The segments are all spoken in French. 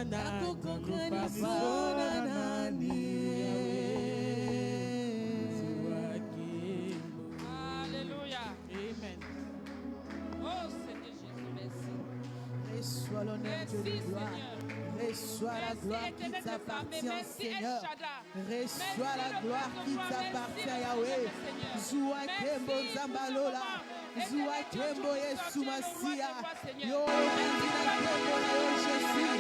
Amen. Oh Seigneur Jésus, merci. Reçois l'honneur, Dieu de gloire. Reçois la gloire qui t'appartient, Seigneur. Reçois la gloire qui t'appartient, Yahweh. Zoua Kembo Zambalola. Zoua Kembo Yesu Masia. Yo Mandina Kembo na yo Jésus.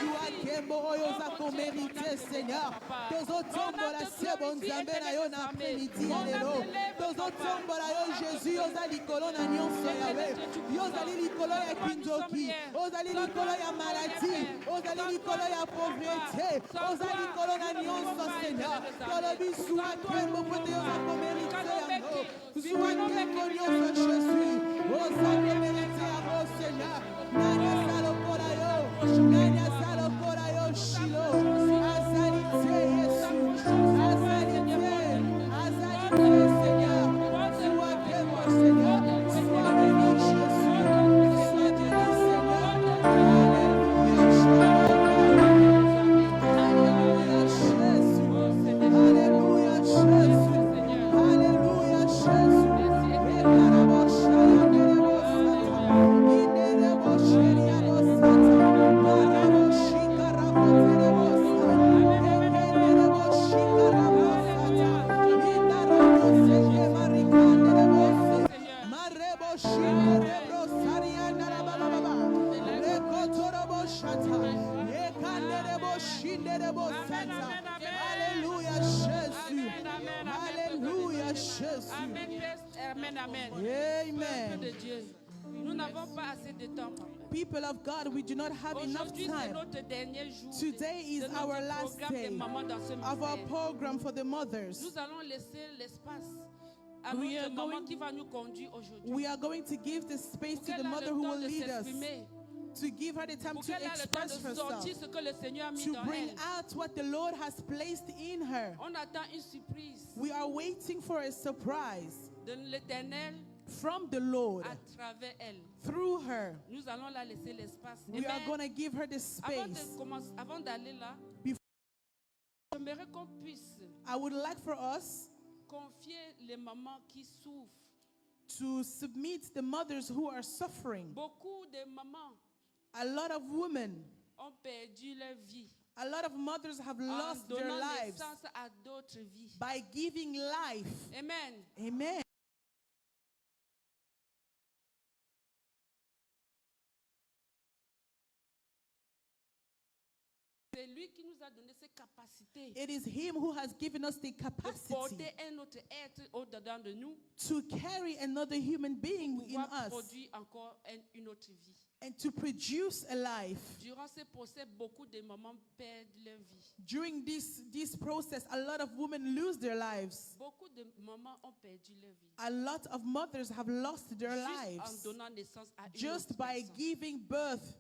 Zoua Kembo oyo zako mérité, Seigneur. Tozo tombo la sebo nzambe na yo na après-midi ya lelo. Tozo tombo la yo Jésus. Yoza likolo na nyonso Yahweh. Yozali likolo ya kindoki. Ozali likolo ya maladie. Ozali likolo ya pauvreté. Ozali likolo na nyonso, Seigneur. Tolobi zoua Kembo kote yo zako mérité yango. Zoua Kembo nyonso Jésus. Ozali mérité yango, Seigneur. Nani salokora yo. Nani salokora yo Shilo. Azalite Yesu. Azalite. Azalite, Seigneur. Zoua Kembo, Seigneur. Sois béni, Jésus. Sois béni, Seigneur. Alléluia, Jésus. Alléluia, Jésus. Alléluia, Jésus. Alléluia, Jésus. Alléluia, Jésus. Amen, amen. Amen. Peuple de Dieu, nous n'avons pas assez de temps, papa. People of God, we do not have enough Aujourd'hui, c'est time. notre dernier jour. Today is de notre our last programme des day mamans dans ce of our ministère. program for the mothers. Nous allons laisser l'espace à We are notre maman going- qui va nous conduire aujourd'hui. We are going to give the space Pour to qu'elle the ait mother le who temps will de lead us, s'exprimer. to give her the time Pour to qu'elle ait le temps express de sortir herself, ce que le Seigneur a mis to dans bring elle. out what the Lord has placed in her. On attend une surprise We are waiting for a surprise de l'Éternel from the Lord à travers elle. through her. Nous allons la laisser l'espace. We are Amen. going to give her the Avant space. avant d'aller là, Before- j'aimerais qu'on puisse I would like for us confier les mamans qui souffrent. to submit the mothers who are suffering. Beaucoup de mamans A lot of women, ont perdu leur vie a lot of mothers have en lost their donnant lives naissance à d'autres vies. by giving life. Amen. Amen. C'est lui qui nous a donné ces capacités It is Him who has given us the de capacity porter un autre être au-dedans de nous to carry another human being pour in pouvoir us produire encore une autre vie. and to produce a life. Durant ces procès, beaucoup de mamans perdent leur vie. During this process, a lot of women lose their lives. Beaucoup de mamans ont perdu leur vie. A lot of mothers have lost their Juste en lives donnant naissance à une just autre by personne. giving birth.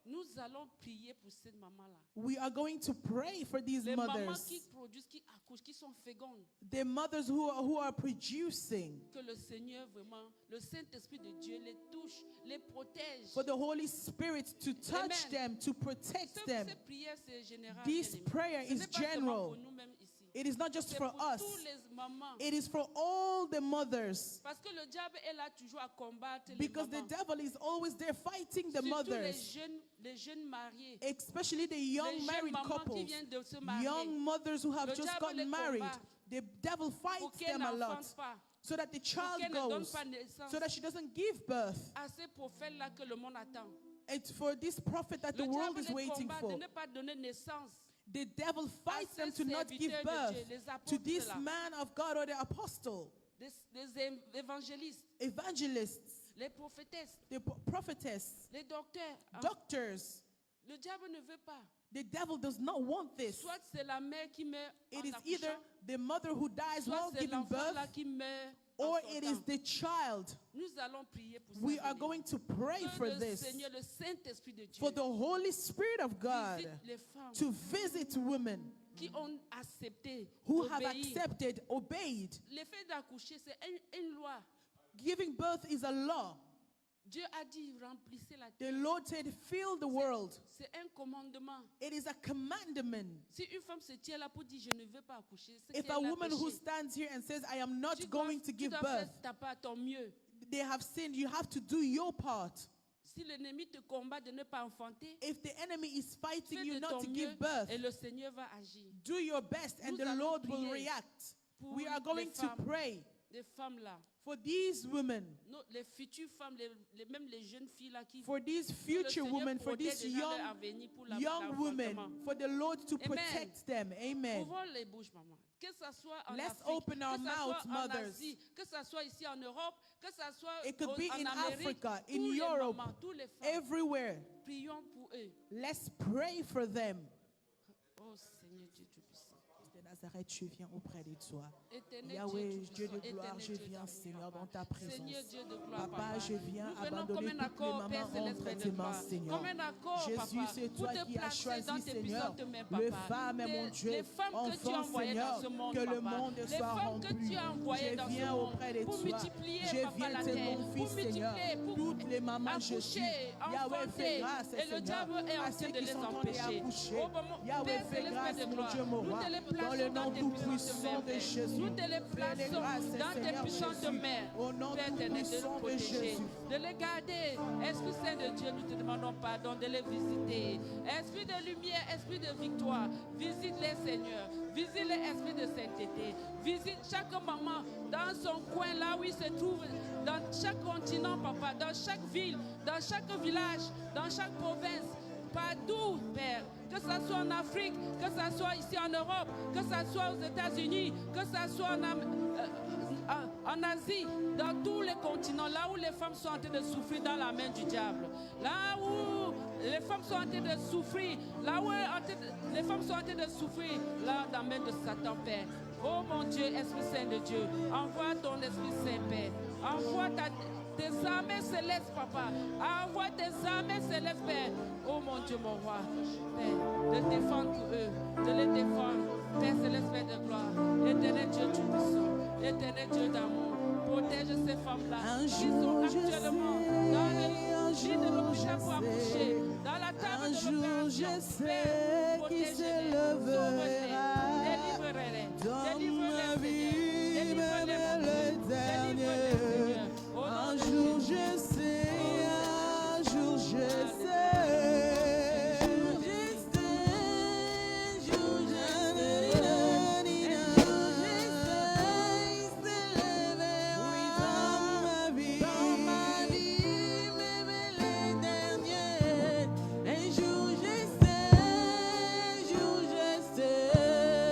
Nous allons prier pour cette maman-là. We are going to pray for these Les mamans mothers, qui produisent, qui accouchent, qui sont fécondes. the mothers who are producing, Que le Seigneur vraiment, le Saint-Esprit de Dieu les touche, les protège. for the Holy Spirit to touch Amen. them, to protect them. Cette prière, c'est général. This bien-aimés. prayer Ce is n'est pas seulement general. pour nous-mêmes ici. It is not just C'est for pour us. tous les mamans. It is for all the mothers. Parce que le diable est là toujours à combattre les Because the mamans. devil is always there fighting the Surtout mothers, les jeunes mariés. especially the Les young jeunes married mamans qui couples, viennent de se marier. young mothers who have Le just diable gotten les married. combat. The devil Pour fights qu'elles them a lot n'enfantent pas. so that the Pour child qu'elles ne donnent goes, pas naissance so that she doesn't give birth. à ces prophètes-là que le monde attend. It's for this prophet that the Le world diable is les waiting combat for. de ne pas donner naissance The devil fights them to not give serviteurs de birth Dieu, les to apôtres this là. man of God or the apostle, des évangélistes, evangelists, les prophétesses, the prophetess, les docteurs. hein. doctors. Le diable ne veut pas. The devil does not want this. Soit c'est la mère qui meurt en It is accouchant, either the mother who dies soit while c'est giving l'enfant birth, là qui meurt en or son it is temps. the child. Nous allons prier pour ça. We are bien-aimés. going to pray Que for le this, Seigneur, le Saint-Esprit de Dieu, for the Holy Spirit of God visite les femmes to visit women qui ont accepté who have d'obéir. accepted, obeyed. Le fait d'accoucher, c'est une loi. Giving birth is a law. Dieu a dit, remplissez la The terre. Lord said, fill the world. C'est un commandement. It is a commandment. Si une femme se tient là pour dire, je ne veux pas accoucher, c'est If qu'elle a a woman who péché. stands here and says, I am not Tu going to dois give faire birth, ta part, ton mieux. they have sinned. You have to do your part. Si l'ennemi te combat de ne pas enfanter, If the enemy is fighting fais you de not ton to mieux give birth, et le Seigneur va agir. do your best and Nous the allons Lord will prier react. pour We are les going to femmes. pray Des femmes là, for these women, les futures femmes, même les jeunes filles là qui for these que le future Seigneur women, for protège these déjà leur avenir pour young women, l'enfantement. for the Lord to Amen. protect them. Amen. Ouvrons les bouches, maman. Que ça soit en Let's Afrique, open que our ça mouths, soit en mothers. Asie, que ça soit ici en Europe, que ça soit It could be en in Amérique, Africa, tous in les Europe, mamans, tous les femmes, everywhere. prions pour eux. Let's pray for them. Oh Seigneur Dieu Tout-Puissant. De Nazareth, je viens auprès de toi. Éternel Yahweh, Dieu Dieu de Tout-Puissant, gloire, je éternel Dieu viens, d'amour, Seigneur, papa. dans ta présence. Seigneur Dieu de gloire, Papa, je viens nous venons comme abandonner un toutes les accord, Père mamans céleste, entre Père tes de mains, gloire. Seigneur. Comme un accord, Jésus, papa, c'est pour toi te qui as placer choisi, dans tes Seigneur, puissantes mains, les papa. femmes, mon Dieu, Les femmes que tu as enfants, envoyées dans Seigneur, ce monde, que le papa. monde Les soit femmes que rempli. tu as envoyées dans Je ce viens monde auprès de pour toi. multiplier, Je papa, viens la de terre, mon pour Fils, Seigneur. multiplier, pour Toutes les mamans, je suis. accoucher, Yahweh, fais enfanter, grâce, et le Seigneur, diable est à en ceux train de qui les sont en train empêcher. d'accoucher. Oh, maman, Yahweh, Père fais céleste, grâce, Père de mon gloire. Dieu, mon Nous roi. te les Dans le plaçons nom dans tes tout puissantes puissant mains, de Père. Jésus. Nous te les Fais les plaçons grâces, dans tes Seigneur puissantes Jésus. mains. Au nom Père tout éternel, de les puissant de protéger, Jésus. de les garder. Esprit Saint de Dieu, nous te demandons pardon de les visiter. Esprit de lumière, esprit de victoire, visite-les, Seigneur. Visite-les, esprit de sainteté. Visite chaque maman dans son coin, là où il se trouve, dans chaque continent, papa, dans chaque ville, dans chaque village, dans chaque province. Partout, Père, que ce soit en Afrique, que ce soit ici en Europe, que ce soit aux États-Unis, que ce soit en Asie, dans tous les continents, là où les femmes sont en train de souffrir dans la main du diable, là où les femmes sont en train de souffrir, là où les femmes sont en train de souffrir, là dans la main de Satan, Père. Oh mon Dieu, Esprit Saint de Dieu, envoie ton Esprit Saint, Père. Envoie tes armées célestes, Papa. Envoie tes armées célestes, Père. Oh mon Dieu, mon roi, Père, de défendre eux, de les défendre. Père céleste, Père de gloire, éternel Dieu tout-puissant, éternel Dieu d'amour, protège ces femmes-là qui sont actuellement dans le lit de l'hôpital pour accoucher, dans la table de l'opération. Père, protège-les, sauve-les, délivre-les, délivre-les, Seigneur, délivre-les, Seigneur. Un jour je sais, un jour je sais. Un jour je sais,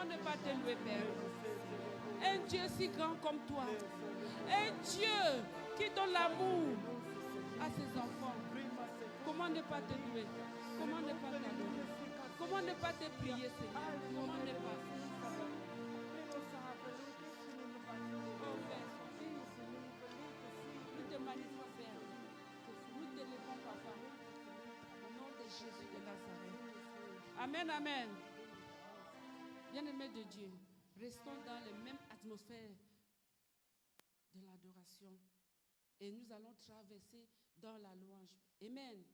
ne pas te louer, Père? Un Dieu si grand comme toi. Un Dieu qui donne l'amour à ses enfants. Comment ne pas te louer? Comment ne pas t'adorer? Comment ne pas te prier, Seigneur? Comment ne pas? Oh Père, nous te magnifions, Père. Nous te levons, Papa. Au nom de Jésus de Nazareth. Amen, amen. Bien-aimés de Dieu, restons dans la même atmosphère de l'adoration. Et nous allons traverser dans la louange. Amen.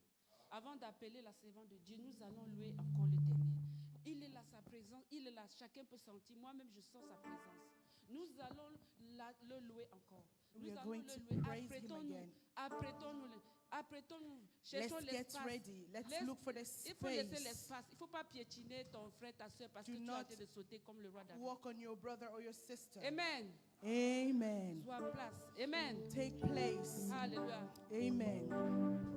Avant d'appeler la servante de Dieu, nous allons louer encore l'Éternel. Il est là, sa présence, il est là, chacun peut sentir. Moi-même, je sens sa présence. Nous allons le louer encore. Nous allons le louer. Apprêtons-nous. Cherchons l'espace. Let's look for the space. Il faut laisser l'espace. Il ne faut pas piétiner ton frère, ta soeur, parce que tu as hâte de sauter comme le roi David. Walk on your brother or your sister. Amen. Amen. Sois en place. Amen. Take place. Alléluia. Amen. Alléluia.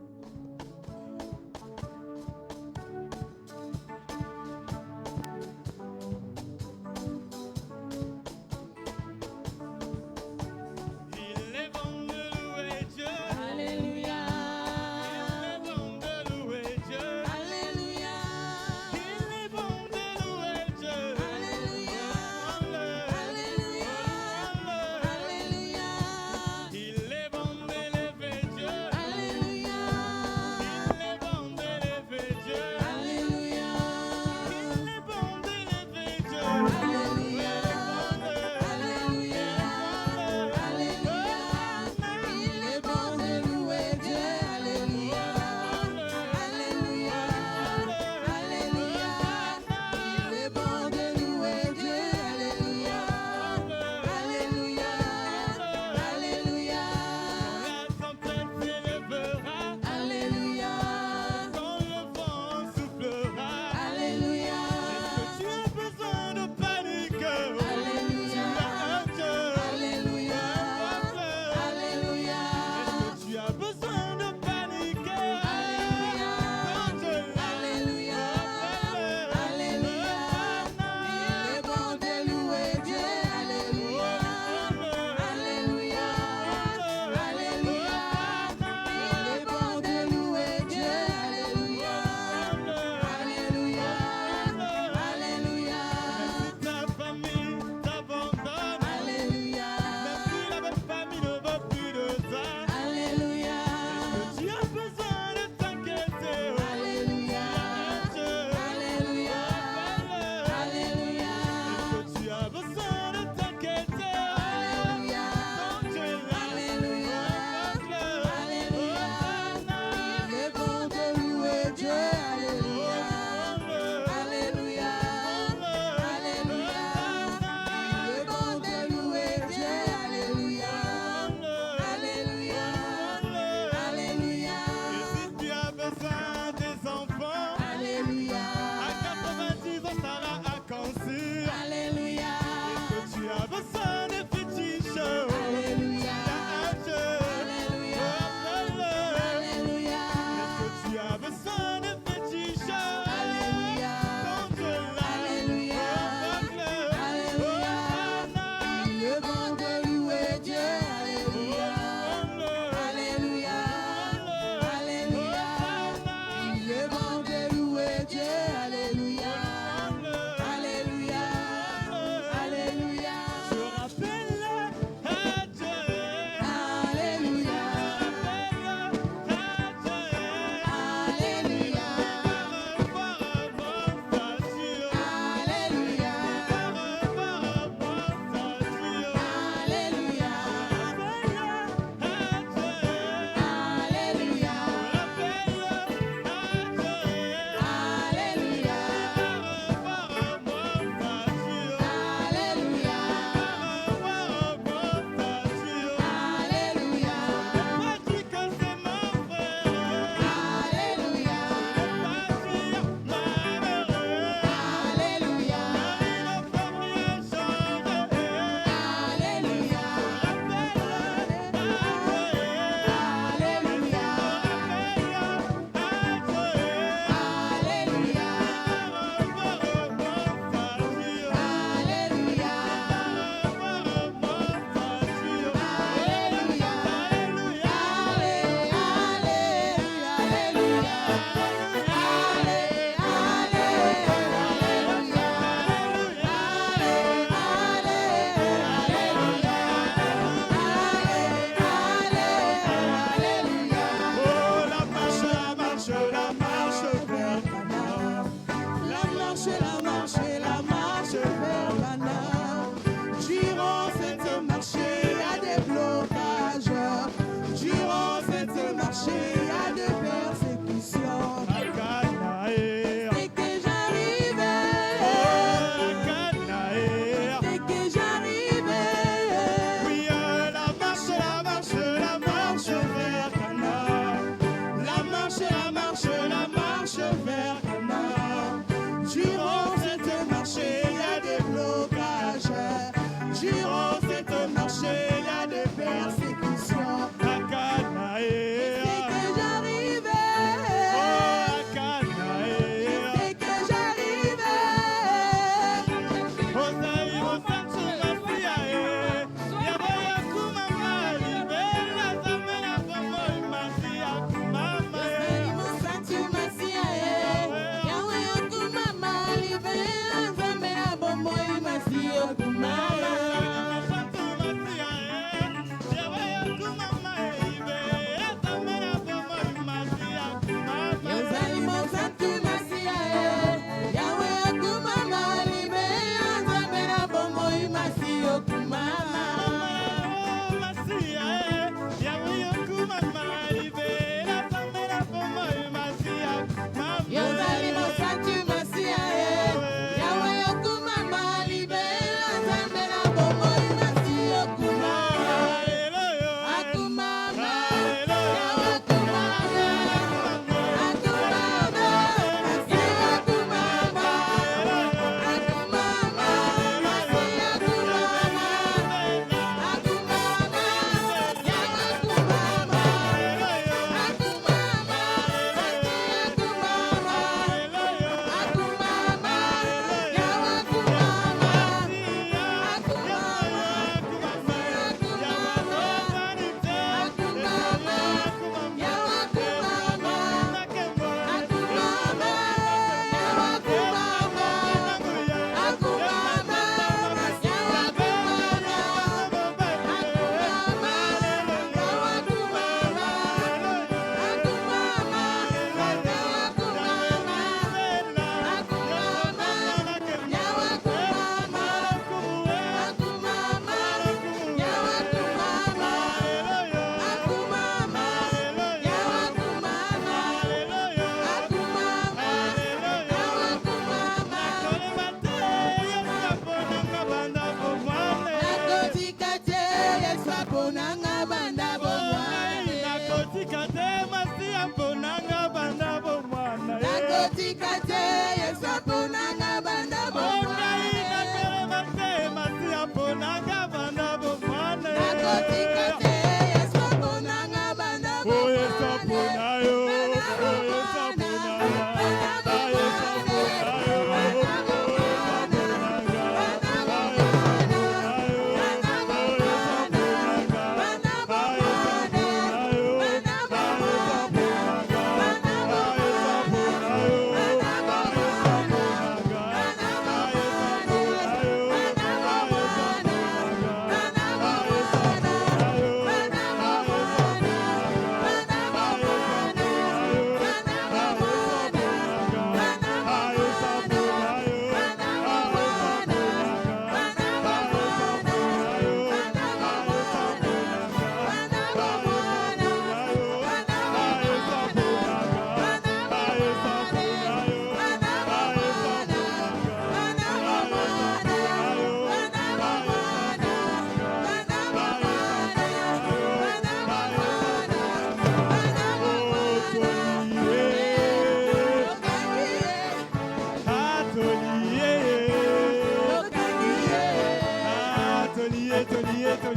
Au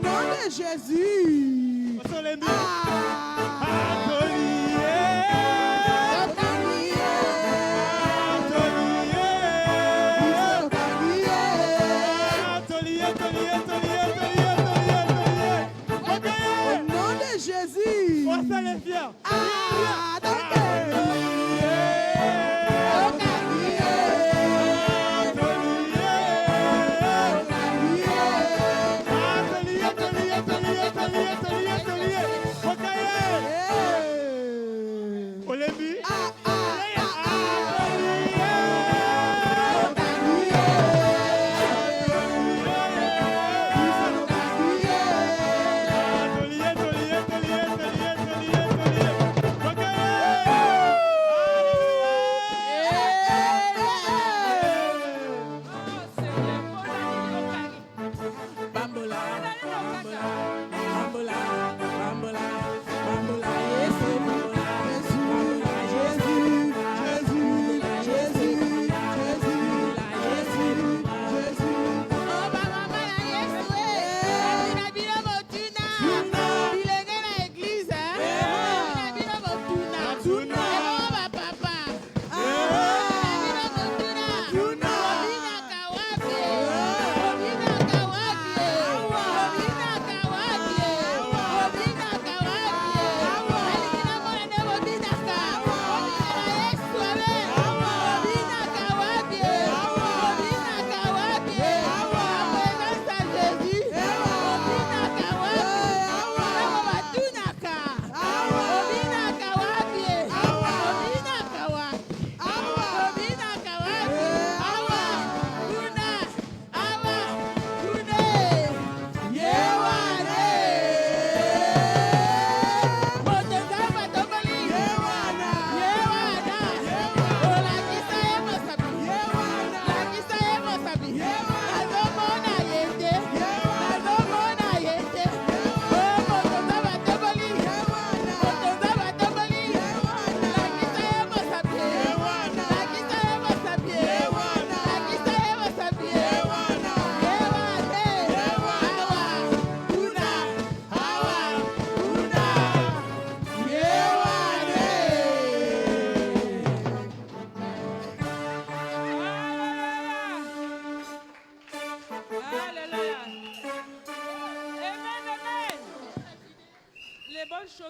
nom de Jésus. Au nom de Jésus.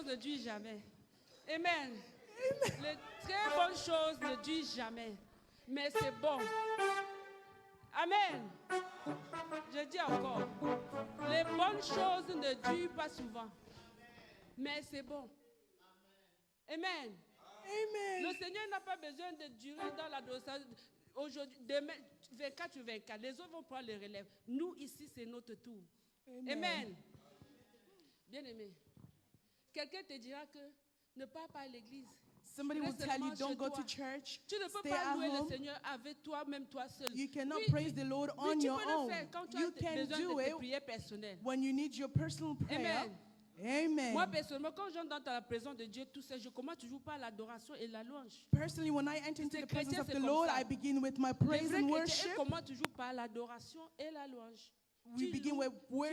Ne durent jamais. Amen. Les très bonnes choses ne durent jamais. Mais c'est bon. Amen. Je dis encore. Les bonnes choses ne durent pas souvent. Mais c'est bon. Amen. Amen. Le Seigneur n'a pas besoin de durer dans l'adoration. Aujourd'hui, demain, 24 sur 24. Les autres vont prendre les relèves. Nous, ici, c'est notre tour. Amen. Bien-aimé. Quelqu'un te dira que ne pars pas à l'église. Somebody will tell you don't go to church. Tu ne peux Stay pas at louer home. le Seigneur avec toi-même, toi seul. You cannot Oui, praise the Lord on tu your peux le own. faire quand tu You as can besoin do de tes it prières personnelles. when you need your personal prayer. Amen. Amen. Moi, personnellement, quand j'entre dans la présence de Dieu, tout ça, je commence toujours par l'adoration et la louange. Personally, when I enter into Les the presence chrétiens, of c'est the comme Lord, ça. I begin with my Les praise vrais and chrétiens, worship. ils commencent toujours par l'adoration et la louange. We begin with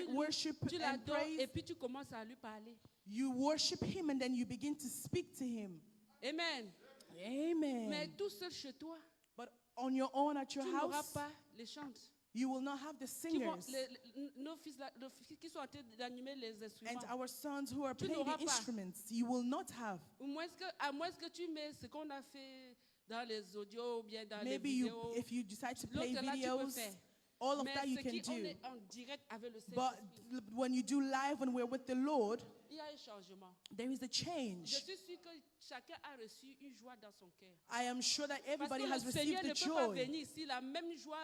worship Tu and l'adores et praise. puis tu commences à lui parler. You worship Him and then you begin to speak to Him. Amen. Amen. Mais tout seul chez toi, But on your own at your tu n'auras house, pas les chants. you will not have the singers. Nos fils qui sont en train d'animer les instruments. And our sons who are Tu playing n'auras the pas. instruments, you will not have. À moins que tu mets ce qu'on a fait dans les audios ou bien dans Maybe les you, vidéos. if you decide to play L'autre là, tu peux videos, faire. all of Mais that you ce can qui on do. est en direct avec le But Saint-Esprit, when you do live, when we're with the Lord, il y a un changement. there is a Je change. suis sûr que chacun a reçu une joie dans son cœur. I am sure that Parce everybody que has le Seigneur received ne the peut pas joy. venir ici, la même joie,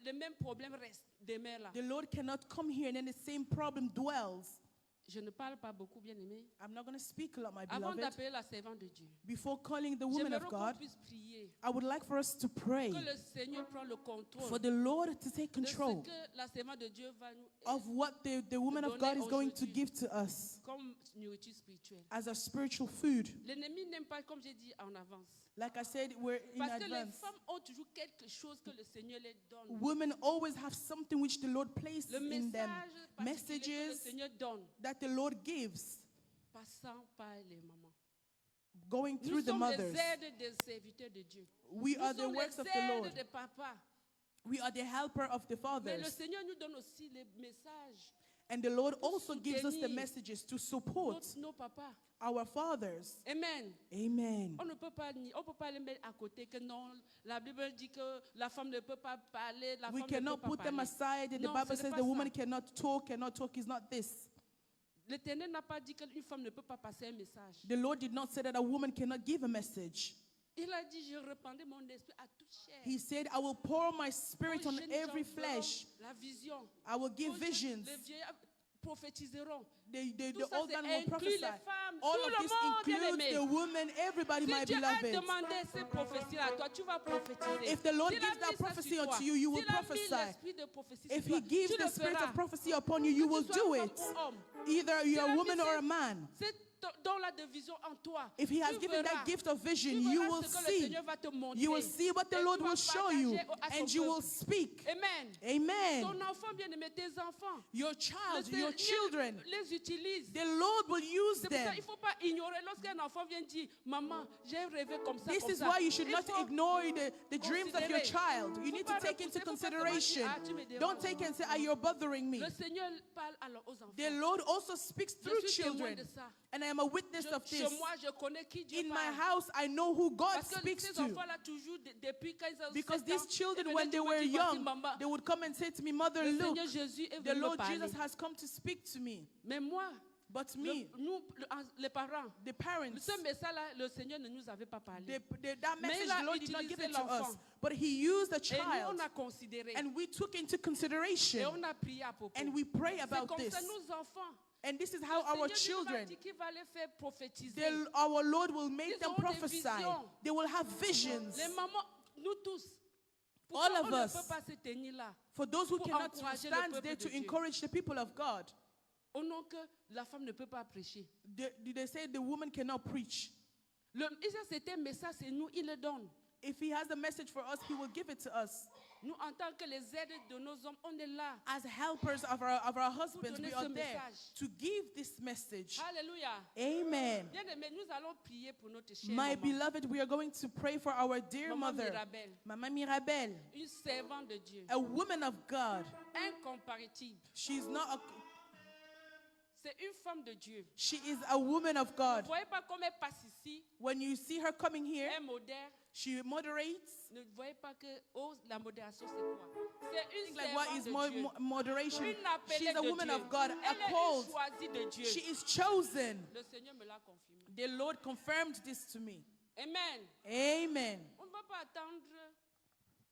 les mêmes problèmes restent demeurent là. The Lord cannot come here and then the same problem dwells. Je ne parle pas beaucoup, bien aimé. I'm not going to speak a lot, my Avant beloved. d'appeler la servante de Dieu, Before calling the woman j'aimerais of qu'on God, puisse prier. I would like for us to pray Que le Seigneur prenne le contrôle for the Lord to take de ce control que la servante de Dieu va nous of what the woman of God is going to give to us comme nourriture spirituelle. as our spiritual food. L'ennemi n'aime pas, comme j'ai dit en avance. Like I said, we're in Parce que les advance. femmes ont toujours quelque chose que le Seigneur les donne. Women always have something which the Lord places Le in them. message particulier que le Messages Seigneur donne, that the Lord gives, passant par les mamans. going Nous through the sommes mothers. les aides des serviteurs de Dieu. We Nous are the sommes works les of the aides Lord. des papas. We are the helper of the Mais le fathers. Seigneur nous donne aussi les messages. And the Lord also gives us the soutenir messages to support Nos papas. our fathers. Amen. Amen. On ne peut pas les mettre à côté que non. La Bible dit que la femme ne peut pas parler. La We femme ne cannot peut pas put them parler. aside. And the Non, Bible ce n'est says pas the ça. woman cannot talk is not this. L'Éternel n'a pas dit qu'une femme ne peut pas passer un message. The Lord did not say that a woman cannot give a message. Il a dit, je répandrai mon esprit à toute chair. He said, I will pour my spirit Aux on jeunes every gens flesh. verront la vision. I will give Aux jeunes, visions. les vieillards prophétiseront. The Tout ça, old man c'est will inclut prophesy. les femmes, All tout of le this monde, includes bien-aimé. the woman, everybody, my Si Dieu a beloved. demandé ces prophéties à toi, tu vas prophétiser. If the Lord S'il a gives that mis ça prophecy sur toi, unto you, you will s'il a mis prophesy. l'esprit de prophétie If sur he toi, gives tu the le spirit feras. of prophecy upon you, you Que will tu sois do femme it. ou homme. Either S'il you're a a mis woman or a ce- man. C'est dans la vision en toi. If he has Tu given verras. that gift of vision, Tu you verras will ce que le see. Seigneur va te montrer. You will see what the Et Lord tu vas will show you, partager à son and you will peuple. speak. Amen. Amen. Ton enfant bien-aimé, tes enfants. Your Le child, Seigneur your children, les utilise. the Lord will use C'est pour ça them. qu'il ne faut pas ignorer lorsqu'un enfant vient dire, maman, j'ai rêvé comme ça, This comme is ça. why you should Il not faut ignore the dreams of your considérer. child. You Faut need pas to take into repousser, faut pas consideration. seulement dire, ah, tu me déranges. Don't take and say, ah, you're bothering me. Le Seigneur parle alors aux enfants. The Lord also speaks through Je suis témoin children. de ça. And I am a witness of Chez this. moi, je connais qui Dieu In my parle. house, I know who God Parce que speaks ces to. enfants-là, toujours, depuis quand ils ont Because 7 ans, these children, ils when venaient they toujours were me dire, voici young, maman, they would come and say to me, Mother, le look, Seigneur Jésus est the venu me Lord parler. Jesus has come to speak to me. Mais moi, But me, les parents, the parents, ce message-là, le Seigneur ne nous avait pas parlé. that Mais message, il a the Lord did not give utilisé it to us. l'enfant. But He used the Et nous, child. on a considéré. And we took into Et consideration. on a prié à propos. And we pray C'est about comme this. ça, nos enfants. And this is how Le our Seigneur nous a children, dit qu'il va les faire prophétiser. our Lord will make Ils them auront des prophesy. visions. They will have visions. Les mamans, nous tous. All Pourquoi of on us. ne peut pas se tenir là For those who pour cannot encourager le stand peuple there de to Dieu. encourage the people of God. au nom que la femme ne peut pas prêcher? They say the woman cannot preach. C'était un message, c'est nous, il le donne. If he has a message for us, he will give it to us. Nous, en tant que les aides de nos hommes, on est là. As helpers of our husbands, we donner are ce there message. to give this message. Alléluia. Amen. Bien aimé, nous allons prier pour notre chère My maman. beloved, we are going to pray for our dear Maman mother, Mirabel, Mama Mirabel, une servante de Dieu, a woman of God. incomparable. She's not a, C'est une femme de Dieu. she is a woman of Vous God. ne voyez pas comme elle passe ici, When you see her coming here, elle modère. she moderates. Ne voyez pas que la modération c'est quoi? C'est une Like what servante is de Dieu. moderation? Une appelée She's a de woman Dieu. of God, a Elle est called. une choisie de Dieu. She is chosen. Le Seigneur me l'a confirmé. The Lord confirmed this to me. Amen. Amen. On ne va pas attendre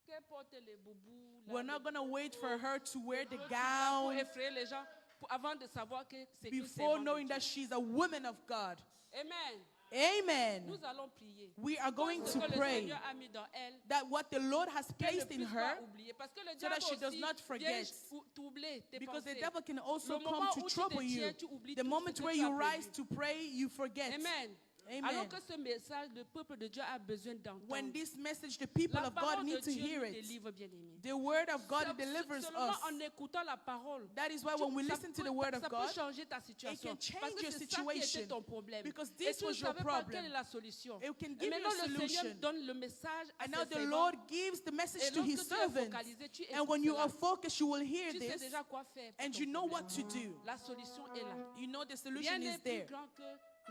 qu'elle porte les boubous. We're not going to wait for her to wear the Pour gown effrayer les gens avant de savoir que c'est une before servante de knowing Dieu. that she's a woman of God. Amen. Amen. Nous allons prier. We are going Ce to que le pray Seigneur a mis dans elle, that what the Lord has qu'elle ne placed in puisse her, pas oublier. Parce que le so diable that she does aussi not vient forget. troubler tes because the pensées. devil can also Le come moment to où tu trouble te you. tiens, tu oublies The tout moment ce que where tu you as rise prévu. to pray, you forget. Amen. Amen. Alors que ce message, le peuple de Dieu a besoin d'entendre. When this message, the people La of God parole de need to Dieu hear nous it. délivre, bien-aimé. The word of God delivers Seulement us. en écoutant la parole, That is why when we listen to the word of ça peut God, changer ta situation. can change Parce que your c'est ça qui était situation. ton problème. Because Et this tu ne was your savais pas problem. quelle est la solution. It can Et give you maintenant, a le Seigneur solution. donne le message à And now ses the servants. Lord gives the message Et to his lorsque tu es servants. focalisé, tu And when you écoutes are cela. focused, you will hear Tu sais this. déjà quoi faire pour And ton you know what problème. to do. La solution est là. You know the Rien solution n'est is plus there. grand que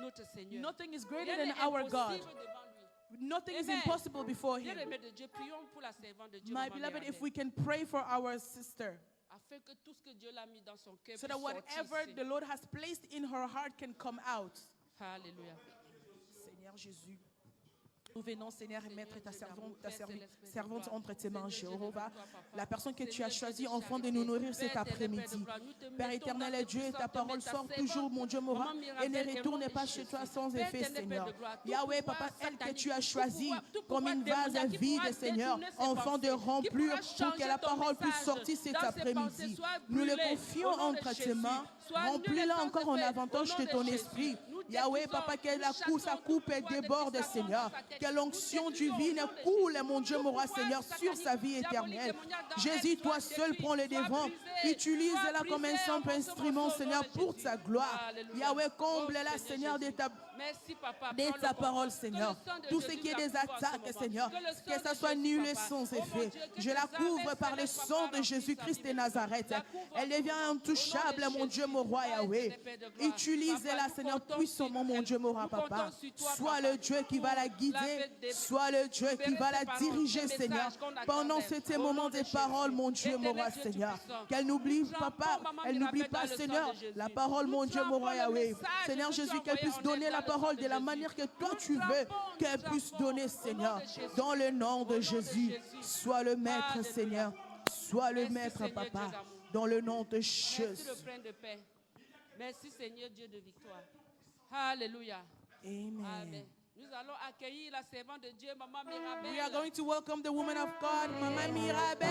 notre Seigneur. Nothing is greater Rien than n'est our God. impossible devant lui. Nothing is Amen. impossible before him. Bien-aimé de Dieu, prions pour la servante de Dieu. My Maman beloved, if Mirabel, we can pray for our sister, afin que tout ce que Dieu l'a mis dans son cœur so puisse that whatever sortir ici. the Lord has placed in her heart can come out. Alléluia. Seigneur Jésus. Nous venons, Seigneur, et mettre ta servante entre tes mains, Jéhovah. La personne que tu as choisie, enfant, de nous nourrir cet après-midi. Père éternel et Dieu, ta parole sort toujours, mon Dieu, mon roi, et ne retourne pas chez toi sans effet, Seigneur. Yahweh, Papa, elle que tu as choisie comme une vase vide, Seigneur, enfant de remplir pour que la parole puisse sortir cet après-midi. Nous le confions entre tes mains. Remplis-la encore en avantage de ton esprit. Yahweh, Papa, que sa coupe déborde, Seigneur. Que l'onction divine coule, mon Dieu, mon roi, Seigneur, sur sa vie éternelle. Jésus, toi seul prends le devant. Utilise-la comme un simple instrument, Seigneur, pour ta gloire. Yahweh, comble-la, Seigneur, de ta parole, Seigneur. Tout ce qui est des attaques, Seigneur, que ça soit nul et sans effet. Je la couvre par le sang de Jésus-Christ de Nazareth. Elle devient intouchable, mon Dieu, mon roi, Yahweh. Utilise-la, Seigneur, puissamment, mon Dieu, mon roi, Papa. Sois le Dieu qui va la guider, sois le Dieu qui va la diriger, Seigneur, pendant ces moments de parole, mon Dieu, mon roi, Seigneur. Qu'elle n'oublie, Papa, elle n'oublie pas, Seigneur, la parole, mon Dieu, mon roi, Yahweh. Seigneur Jésus, qu'elle puisse donner la parole de la manière que toi tu veux qu'elle puisse donner, Seigneur. Dans le nom de Jésus, sois le maître, Seigneur. Sois le maître, Papa. Dans le nom de Jésus. Merci, Seigneur Dieu de victoire. Alléluia. Amen. Nous allons accueillir la servante de Dieu, Maman Mirabel. We are going to welcome the woman of God, Maman Mirabel.